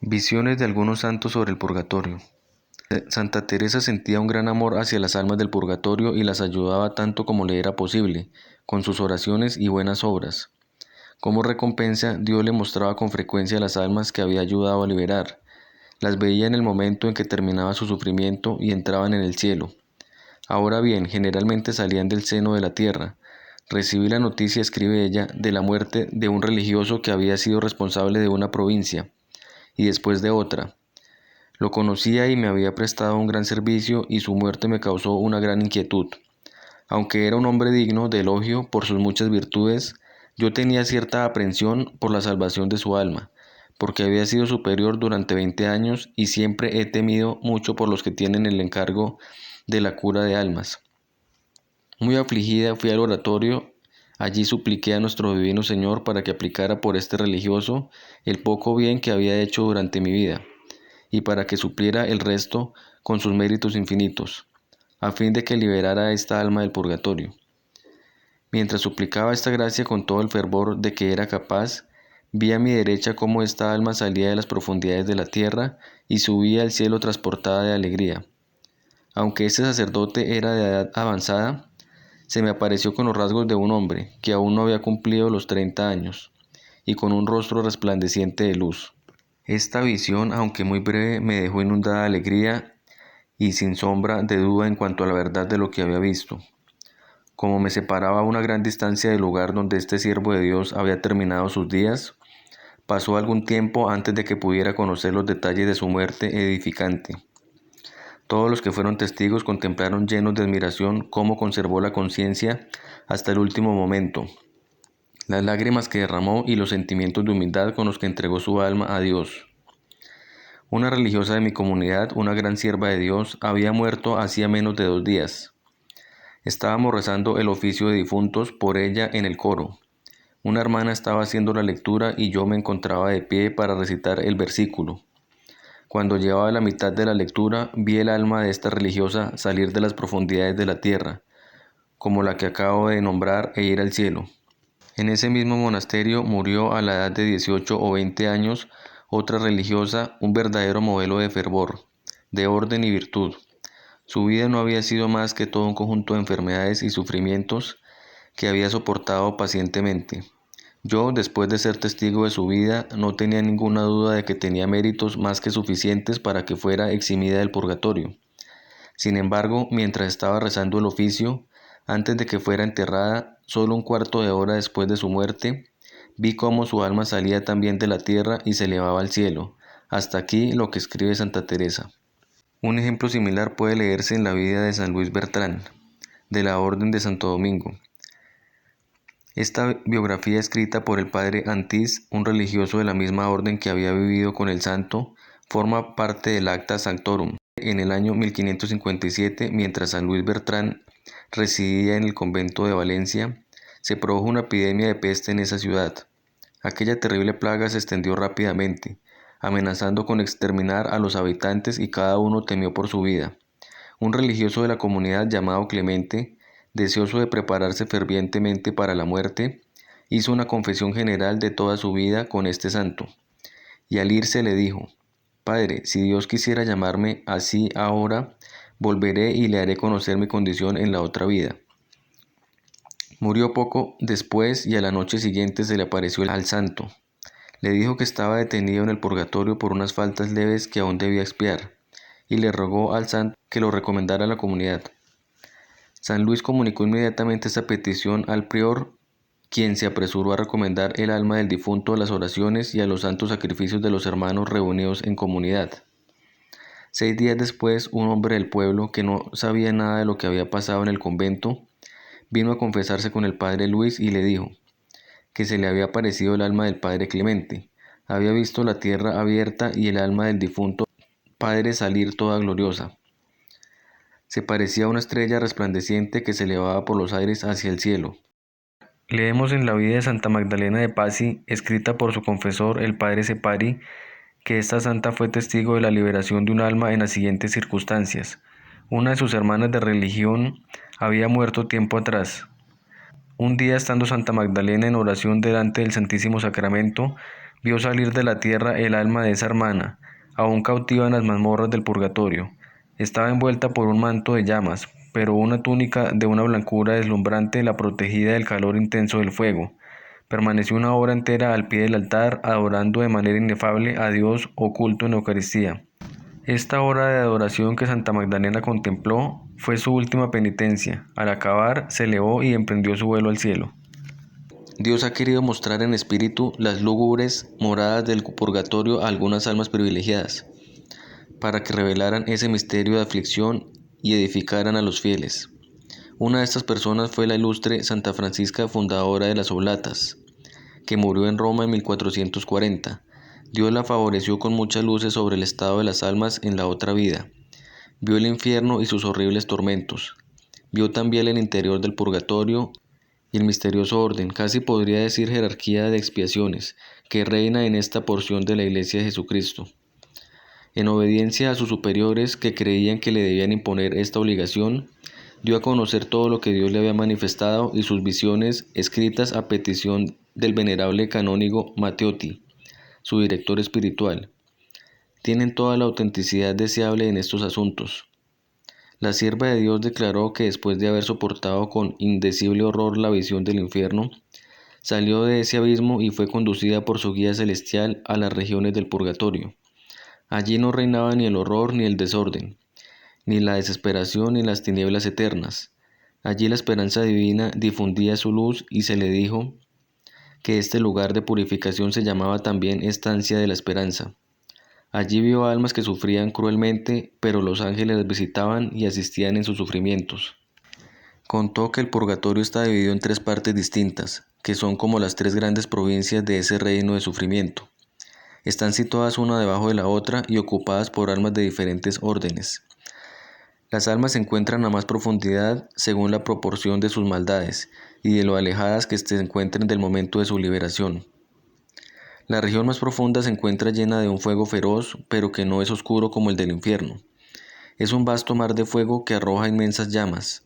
Visiones de algunos santos sobre el purgatorio. Santa Teresa sentía un gran amor hacia las almas del purgatorio y las ayudaba tanto como le era posible, con sus oraciones y buenas obras. Como recompensa, Dios le mostraba con frecuencia las almas que había ayudado a liberar. Las veía en el momento en que terminaba su sufrimiento y entraban en el cielo. Ahora bien, generalmente salían del seno de la tierra. Recibí la noticia, escribe ella, de la muerte de un religioso que había sido responsable de una provincia, y después de otra. Lo conocía y me había prestado un gran servicio, y su muerte me causó una gran inquietud. Aunque era un hombre digno de elogio por sus muchas virtudes, yo tenía cierta aprensión por la salvación de su alma, porque había sido superior durante 20 años y siempre he temido mucho por los que tienen el encargo de la cura de almas. Muy afligida fui al oratorio. Allí supliqué a nuestro divino Señor para que aplicara por este religioso el poco bien que había hecho durante mi vida, y para que supliera el resto con sus méritos infinitos, a fin de que liberara a esta alma del purgatorio. Mientras suplicaba esta gracia con todo el fervor de que era capaz, vi a mi derecha cómo esta alma salía de las profundidades de la tierra y subía al cielo transportada de alegría. Aunque este sacerdote era de edad avanzada, se me apareció con los rasgos de un hombre que aún no había cumplido los 30 años, y con un rostro resplandeciente de luz. Esta visión, aunque muy breve, me dejó inundada de alegría y sin sombra de duda en cuanto a la verdad de lo que había visto. Como me separaba a una gran distancia del lugar donde este siervo de Dios había terminado sus días, pasó algún tiempo antes de que pudiera conocer los detalles de su muerte edificante. Todos los que fueron testigos contemplaron llenos de admiración cómo conservó la conciencia hasta el último momento, las lágrimas que derramó y los sentimientos de humildad con los que entregó su alma a Dios. Una religiosa de mi comunidad, una gran sierva de Dios, había muerto hacía menos de 2 días. Estábamos rezando el oficio de difuntos por ella en el coro. Una hermana estaba haciendo la lectura y yo me encontraba de pie para recitar el versículo. Cuando llevaba la mitad de la lectura, vi el alma de esta religiosa salir de las profundidades de la tierra, como la que acabo de nombrar, e ir al cielo. En ese mismo monasterio murió a la edad de 18 o 20 años otra religiosa, un verdadero modelo de fervor, de orden y virtud. Su vida no había sido más que todo un conjunto de enfermedades y sufrimientos que había soportado pacientemente. Yo, después de ser testigo de su vida, no tenía ninguna duda de que tenía méritos más que suficientes para que fuera eximida del purgatorio. Sin embargo, mientras estaba rezando el oficio, antes de que fuera enterrada, solo un cuarto de hora después de su muerte, vi cómo su alma salía también de la tierra y se elevaba al cielo. Hasta aquí lo que escribe Santa Teresa. Un ejemplo similar puede leerse en la vida de San Luis Bertrán, de la Orden de Santo Domingo. Esta biografía, escrita por el padre Antís, un religioso de la misma orden que había vivido con el santo, forma parte del Acta Sanctorum. En el año 1557, mientras San Luis Bertrán residía en el convento de Valencia, se produjo una epidemia de peste en esa ciudad. Aquella terrible plaga se extendió rápidamente, amenazando con exterminar a los habitantes, y cada uno temió por su vida. Un religioso de la comunidad llamado Clemente, deseoso de prepararse fervientemente para la muerte, hizo una confesión general de toda su vida con este santo, y al irse le dijo: «Padre, si Dios quisiera llamarme así ahora, volveré y le haré conocer mi condición en la otra vida». Murió poco después y a la noche siguiente se le apareció al santo. Le dijo que estaba detenido en el purgatorio por unas faltas leves que aún debía expiar, y le rogó al santo que lo recomendara a la comunidad. San Luis comunicó inmediatamente esta petición al prior, quien se apresuró a recomendar el alma del difunto a las oraciones y a los santos sacrificios de los hermanos reunidos en comunidad. 6 días después, un hombre del pueblo, que no sabía nada de lo que había pasado en el convento, vino a confesarse con el padre Luis y le dijo que se le había aparecido el alma del padre Clemente. Había visto la tierra abierta y el alma del difunto padre salir toda gloriosa. Se parecía a una estrella resplandeciente que se elevaba por los aires hacia el cielo. Leemos en la vida de Santa Magdalena de Pazzi, escrita por su confesor, el padre Separi, que esta santa fue testigo de la liberación de un alma en las siguientes circunstancias. Una de sus hermanas de religión había muerto tiempo atrás. Un día, estando Santa Magdalena en oración delante del Santísimo Sacramento, vio salir de la tierra el alma de esa hermana, aún cautiva en las mazmorras del purgatorio. Estaba envuelta por un manto de llamas, pero una túnica de una blancura deslumbrante la protegía del calor intenso del fuego. Permaneció una hora entera al pie del altar, adorando de manera inefable a Dios oculto en la Eucaristía. Esta hora de adoración que Santa Magdalena contempló fue su última penitencia. Al acabar, se elevó y emprendió su vuelo al cielo. Dios ha querido mostrar en espíritu las lúgubres moradas del purgatorio a algunas almas privilegiadas, para que revelaran ese misterio de aflicción y edificaran a los fieles. Una de estas personas fue la ilustre Santa Francisca, fundadora de las Oblatas, que murió en Roma en 1440. Dios la favoreció con muchas luces sobre el estado de las almas en la otra vida. Vio el infierno y sus horribles tormentos. Vio también el interior del purgatorio y el misterioso orden, casi podría decir jerarquía de expiaciones, que reina en esta porción de la Iglesia de Jesucristo. En obediencia a sus superiores que creían que le debían imponer esta obligación, dio a conocer todo lo que Dios le había manifestado y sus visiones escritas a petición del venerable canónigo Matteotti, su director espiritual, tienen toda la autenticidad deseable en estos asuntos. La sierva de Dios declaró que después de haber soportado con indecible horror la visión del infierno, salió de ese abismo y fue conducida por su guía celestial a las regiones del purgatorio. Allí no reinaba ni el horror ni el desorden, ni la desesperación ni las tinieblas eternas. Allí la esperanza divina difundía su luz y se le dijo que este lugar de purificación se llamaba también estancia de la esperanza. Allí vio almas que sufrían cruelmente, pero los ángeles las visitaban y asistían en sus sufrimientos. Contó que el purgatorio está dividido en tres partes distintas, que son como las tres grandes provincias de ese reino de sufrimiento. Están situadas una debajo de la otra y ocupadas por almas de diferentes órdenes. Las almas se encuentran a más profundidad según la proporción de sus maldades y de lo alejadas que se encuentren del momento de su liberación. La región más profunda se encuentra llena de un fuego feroz, pero que no es oscuro como el del infierno. Es un vasto mar de fuego que arroja inmensas llamas.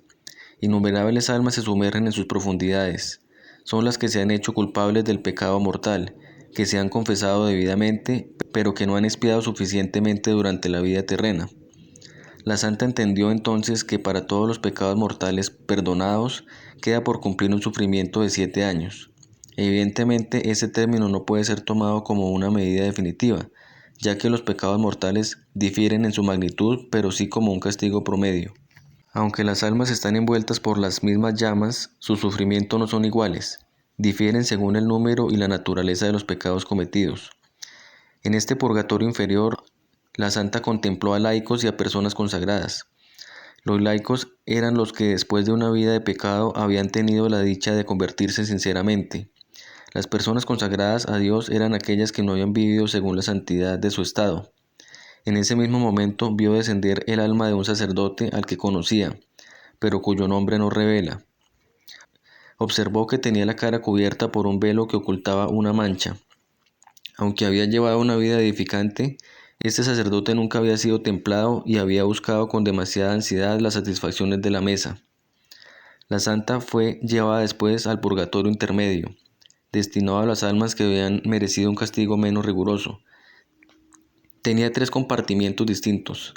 Innumerables almas se sumergen en sus profundidades. Son las que se han hecho culpables del pecado mortal, que se han confesado debidamente, pero que no han expiado suficientemente durante la vida terrena. La santa entendió entonces que para todos los pecados mortales perdonados queda por cumplir un sufrimiento de 7 años. Evidentemente, ese término no puede ser tomado como una medida definitiva, ya que los pecados mortales difieren en su magnitud, pero sí como un castigo promedio. Aunque las almas están envueltas por las mismas llamas, sus sufrimientos no son iguales, difieren según el número y la naturaleza de los pecados cometidos. En este purgatorio inferior, la santa contempló a laicos y a personas consagradas. Los laicos eran los que después de una vida de pecado habían tenido la dicha de convertirse sinceramente. Las personas consagradas a Dios eran aquellas que no habían vivido según la santidad de su estado. En ese mismo momento vio descender el alma de un sacerdote al que conocía, pero cuyo nombre no revela. Observó que tenía la cara cubierta por un velo que ocultaba una mancha. Aunque había llevado una vida edificante, este sacerdote nunca había sido templado y había buscado con demasiada ansiedad las satisfacciones de la mesa. La santa fue llevada después al purgatorio intermedio, destinado a las almas que habían merecido un castigo menos riguroso. Tenía 3 compartimientos distintos.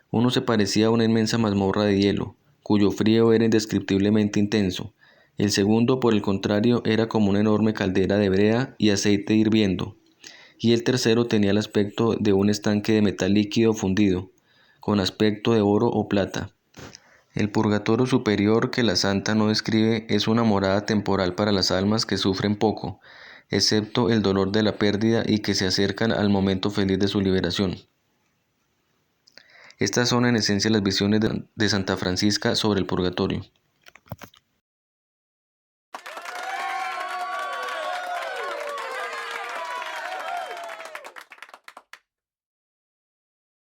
Uno se parecía a una inmensa mazmorra de hielo, cuyo frío era indescriptiblemente intenso. El segundo, por el contrario, era como una enorme caldera de brea y aceite hirviendo. Y el tercero tenía el aspecto de un estanque de metal líquido fundido, con aspecto de oro o plata. El purgatorio superior que la santa no describe es una morada temporal para las almas que sufren poco, excepto el dolor de la pérdida y que se acercan al momento feliz de su liberación. Estas son en esencia las visiones de Santa Francisca sobre el purgatorio.